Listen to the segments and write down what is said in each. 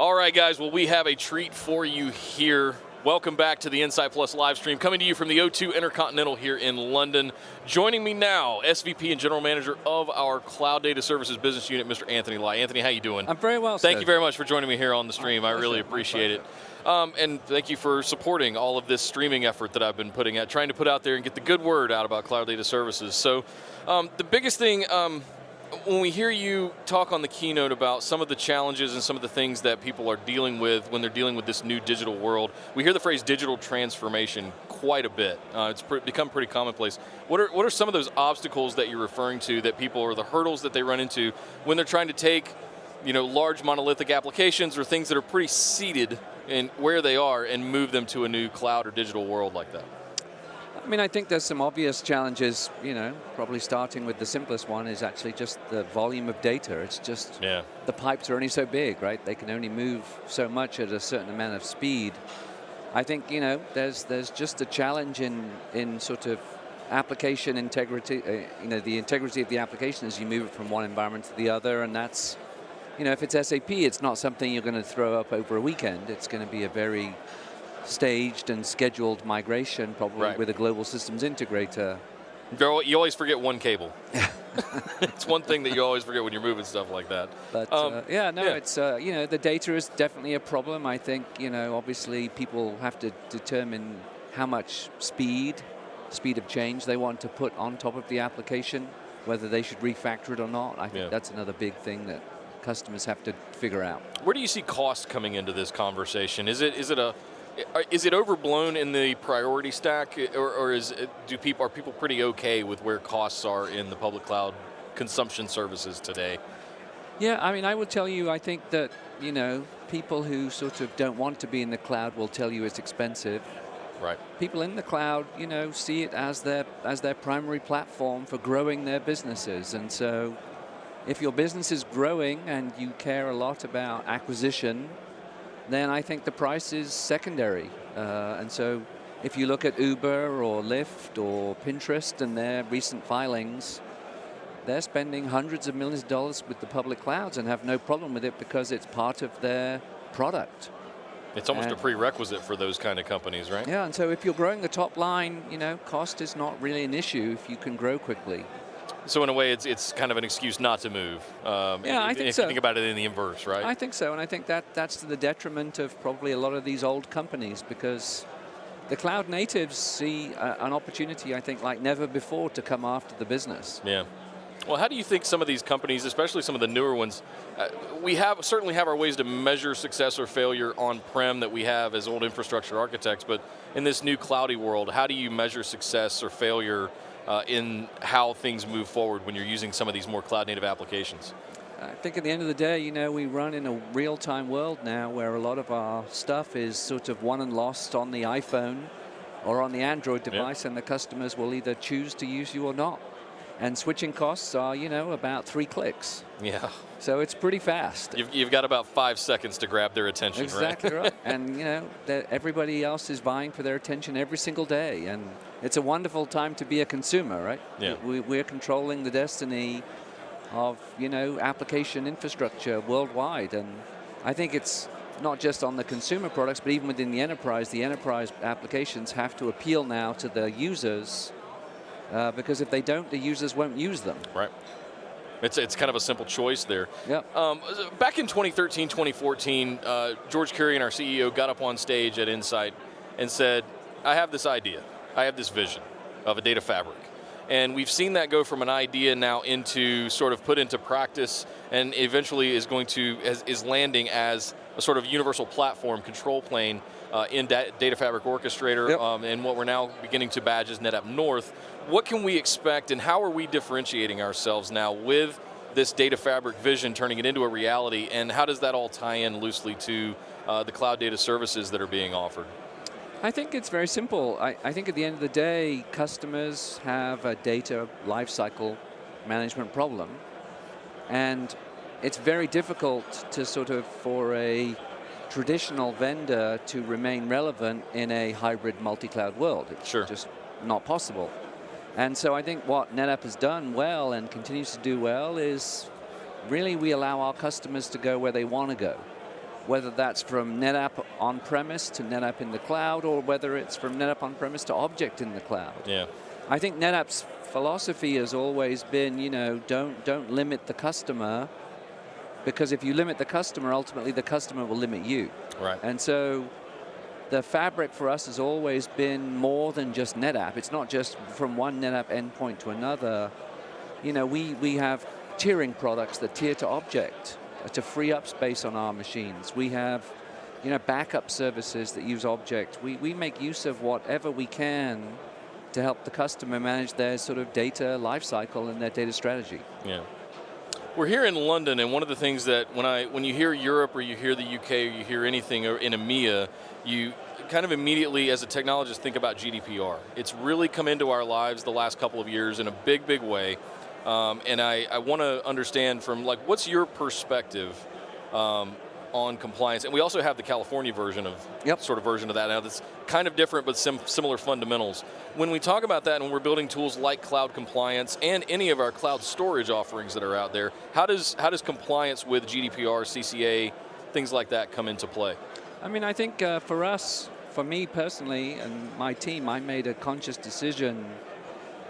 All right, guys, well, we have a treat for you here. Welcome back to the Insight Plus live stream, coming to you from the O2 Intercontinental here in London. Joining me now, SVP and General Manager of our Cloud Data Services Business Unit, Mr. Anthony Lai. Anthony, how you doing? I'm very well, sir. Thank you very much for joining me here on the stream. I really appreciate it. And thank you for supporting all of this streaming effort that I've been trying to put out there and get the good word out about Cloud Data Services. So the biggest thing, when we hear you talk on the keynote about some of the challenges and some of the things that people are dealing with when they're dealing with this new digital world, we hear the phrase digital transformation quite a bit. It's become pretty commonplace. What are some of those obstacles that you're referring to that people, or the hurdles that they run into when they're trying to take, large monolithic applications or things that are pretty seated in where they are and move them to a new cloud or digital world like that? I mean, I think there's some obvious challenges, probably starting with the simplest one is actually just the volume of data. It's just, the pipes are only so big, right? They can only move so much at a certain amount of speed. I think, there's just a challenge in sort of application integrity, the integrity of the application as you move it from one environment to the other, and that's, if it's SAP, it's not something you're going to throw up over a weekend. It's going to be a very staged and scheduled migration, probably with a global systems integrator. You always forget one cable. It's one thing that you always forget when you're moving stuff like that. But it's the data is definitely a problem. I think obviously people have to determine how much speed of change they want to put on top of the application, whether they should refactor it or not. I think that's another big thing that customers have to figure out. Where do you see cost coming into this conversation? Is it overblown in the priority stack, or are people pretty okay with where costs are in the public cloud consumption services today? Yeah, I mean, I will tell you, I think that people who sort of don't want to be in the cloud will tell you it's expensive. Right. People in the cloud, see it as their primary platform for growing their businesses, and so if your business is growing and you care a lot about acquisition, then I think the price is secondary. And so if you look at Uber or Lyft or Pinterest and their recent filings, they're spending hundreds of millions of dollars with the public clouds and have no problem with it because it's part of their product. It's almost a prerequisite for those kind of companies, right? Yeah, and so if you're growing the top line, cost is not really an issue if you can grow quickly. So in a way, it's kind of an excuse not to move. I think so. If you think about it in the inverse, right? I think so, and I think that's to the detriment of probably a lot of these old companies, because the cloud natives see an opportunity, I think, like never before to come after the business. Yeah. Well, how do you think some of these companies, especially some of the newer ones, we certainly have our ways to measure success or failure on-prem that we have as old infrastructure architects, but in this new cloudy world, how do you measure success or failure in how things move forward when you're using some of these more cloud-native applications? I think at the end of the day, we run in a real-time world now where a lot of our stuff is sort of won and lost on the iPhone or on the Android device, and the customers will either choose to use you or not. And switching costs are, about 3 clicks. Yeah. So it's pretty fast. You've got about 5 seconds to grab their attention, exactly right? And, everybody else is vying for their attention every single day. And it's a wonderful time to be a consumer, right? Yeah. We're controlling the destiny of, application infrastructure worldwide. And I think it's not just on the consumer products, but even within the enterprise applications have to appeal now to the users. Because if they don't, the users won't use them. Right. It's kind of a simple choice there. Yep. Back in 2013, 2014, George Kurian, our CEO, got up on stage at Insight and said, I have this idea. I have this vision of a data fabric. And we've seen that go from an idea now into sort of put into practice, and eventually is landing as a sort of universal platform control plane in Data Fabric Orchestrator, and what we're now beginning to badge as NetApp North. What can we expect, and how are we differentiating ourselves now with this Data Fabric vision, turning it into a reality, and how does that all tie in loosely to the cloud data services that are being offered? I think it's very simple. I think at the end of the day, customers have a data lifecycle management problem, and it's very difficult to for a traditional vendor to remain relevant in a hybrid multi-cloud world. It's just not possible. And so I think what NetApp has done well and continues to do well is really we allow our customers to go where they want to go. whether that's from NetApp on-premise to NetApp in the cloud, or whether it's from NetApp on-premise to object in the cloud. Yeah. I think NetApp's philosophy has always been, don't limit the customer, because if you limit the customer, ultimately the customer will limit you. Right. And so the fabric for us has always been more than just NetApp. It's not just from one NetApp endpoint to another. We have tiering products that tier to object to free up space on our machines. We have, backup services that use object. We make use of whatever we can to help the customer manage their sort of data lifecycle and their data strategy. Yeah. We're here in London, and one of the things that when you hear Europe or you hear the UK or you hear anything in EMEA, you kind of immediately, as a technologist, think about GDPR. It's really come into our lives the last couple of years in a big, big way. And I want to understand from, what's your perspective on compliance? And we also have the California version of version of that now that's kind of different but similar fundamentals. When we talk about that and we're building tools like cloud compliance and any of our cloud storage offerings that are out there, how does compliance with GDPR, CCA, things like that come into play? I mean, I think for me personally and my team, I made a conscious decision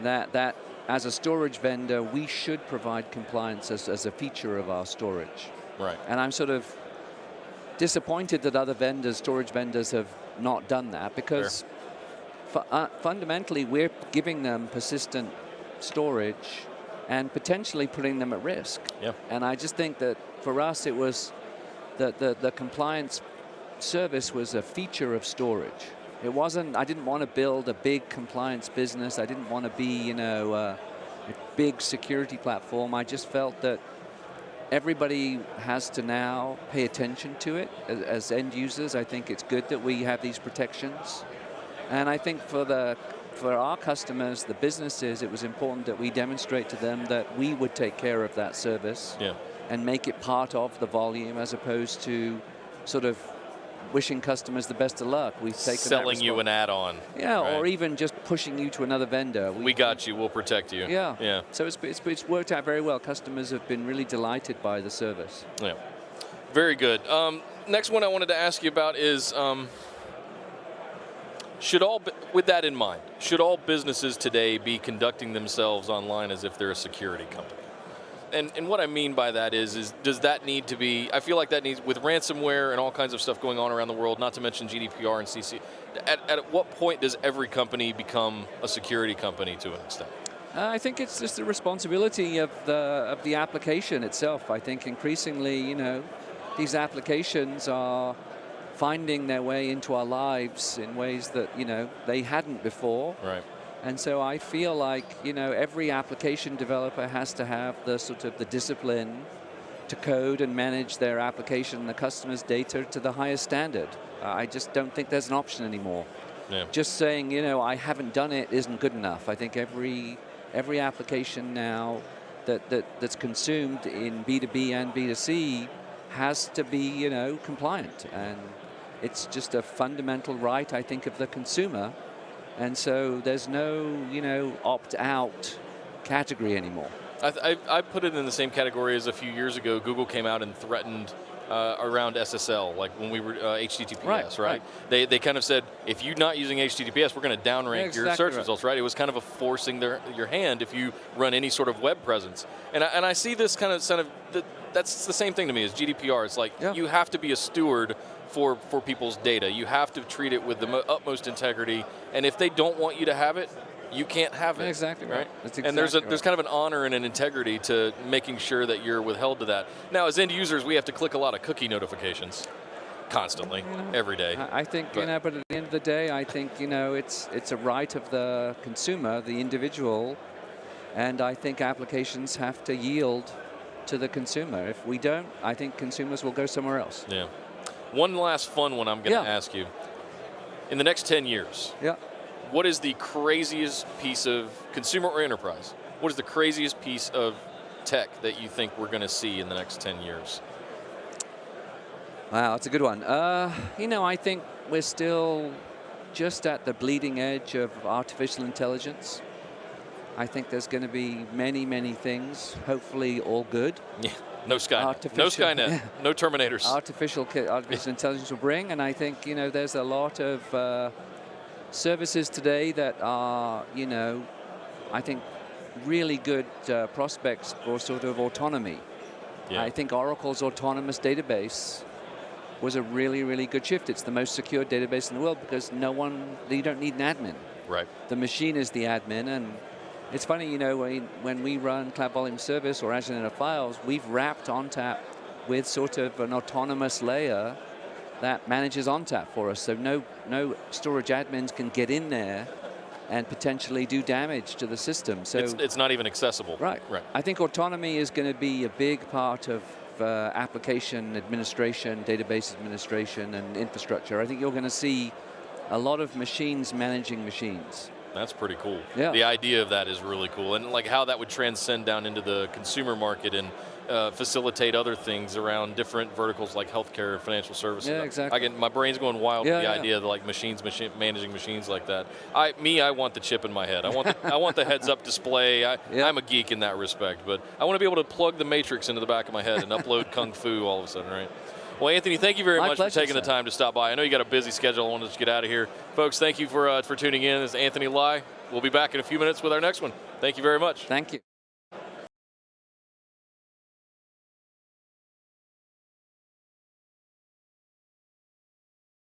that as a storage vendor, we should provide compliance as a feature of our storage. Right. And I'm sort of disappointed that other storage vendors have not done that, because fundamentally we're giving them persistent storage and potentially putting them at risk. Yeah. And I just think that for us it was that the compliance service was a feature of storage. It wasn't, I didn't want to build a big compliance business. I didn't want to be, a big security platform. I just felt that everybody has to now pay attention to it as end users. I think it's good that we have these protections. And I think for our customers, the businesses, it was important that we demonstrate to them that we would take care of that service and make it part of the volume, as opposed to sort of wishing customers the best of luck. We've taken selling you an add-on. Yeah, right? Or even just pushing you to another vendor. We got you, we'll protect you. Yeah. Yeah. So it's worked out very well. Customers have been really delighted by the service. Yeah. Very good. Next one I wanted to ask you about is, with that in mind, should all businesses today be conducting themselves online as if they're a security company? And what I mean by that is does that need to be, I feel like that needs, with ransomware and all kinds of stuff going on around the world, not to mention GDPR and CC, at what point does every company become a security company to an extent? I think it's just the responsibility of the application itself. I think increasingly, these applications are finding their way into our lives in ways that, they hadn't before. Right. And so I feel like, every application developer has to have the discipline to code and manage their application and the customer's data to the highest standard. I just don't think there's an option anymore. Yeah. Just saying, I haven't done it isn't good enough. I think every application now that's consumed in B2B and B2C has to be, compliant. And it's just a fundamental right, I think, of the consumer. And so there's no, opt-out category anymore. I put it in the same category as a few years ago. Google came out and threatened around SSL, like when we were HTTPS, right? They kind of said, if you're not using HTTPS, we're going to downrank your search results, right? It was kind of a forcing your hand if you run any sort of web presence. And I see this kind of that's the same thing to me as GDPR. It's like you have to be a steward for people's data. You have to treat it with the utmost integrity, and if they don't want you to have it, you can't have it. Exactly right. That's exactly and there's kind of an honor and an integrity to making sure that you're withheld to that. Now, as end users, we have to click a lot of cookie notifications constantly, every day. I think, but at the end of the day, I think, it's a right of the consumer, the individual, and I think applications have to yield to the consumer. If we don't, I think consumers will go somewhere else. Yeah. One last fun one I'm going to ask you. In the next 10 years, what is the craziest piece of consumer or enterprise? What is the craziest piece of tech that you think we're going to see in the next 10 years? Wow, that's a good one. I think we're still just at the bleeding edge of artificial intelligence. I think there's going to be many, many things, hopefully all good. Yeah. No Skynet. No Skynet. No Terminators. Artificial intelligence will bring, and I think, you know, there's a lot of services today that are, you know, I think really good prospects for sort of autonomy. Yeah. I think Oracle's autonomous database was a really, really good shift. It's the most secure database in the world because you don't need an admin. Right. The machine is the admin, and it's funny, you know, when we run Cloud Volume Service or Azure NetApp Files, we've wrapped ONTAP with sort of an autonomous layer that manages ONTAP for us. So no storage admins can get in there and potentially do damage to the system. So it's not even accessible. Right. I think autonomy is going to be a big part of application administration, database administration, and infrastructure. I think you're going to see a lot of machines managing machines. That's pretty cool. Yeah. The idea of that is really cool, and like how that would transcend down into the consumer market and facilitate other things around different verticals like healthcare, financial services. Yeah, exactly. My brain's going wild with the idea of like managing machines like that. I want the chip in my head. I want the heads-up display. I'm a geek in that respect, but I want to be able to plug the matrix into the back of my head and upload Kung Fu all of a sudden, right? Well, Anthony, thank you very much for taking the time to stop by. I know you got a busy schedule. I wanted to get out of here. Folks, thank you for tuning in. This is Anthony Lai. We'll be back in a few minutes with our next one. Thank you very much. Thank you.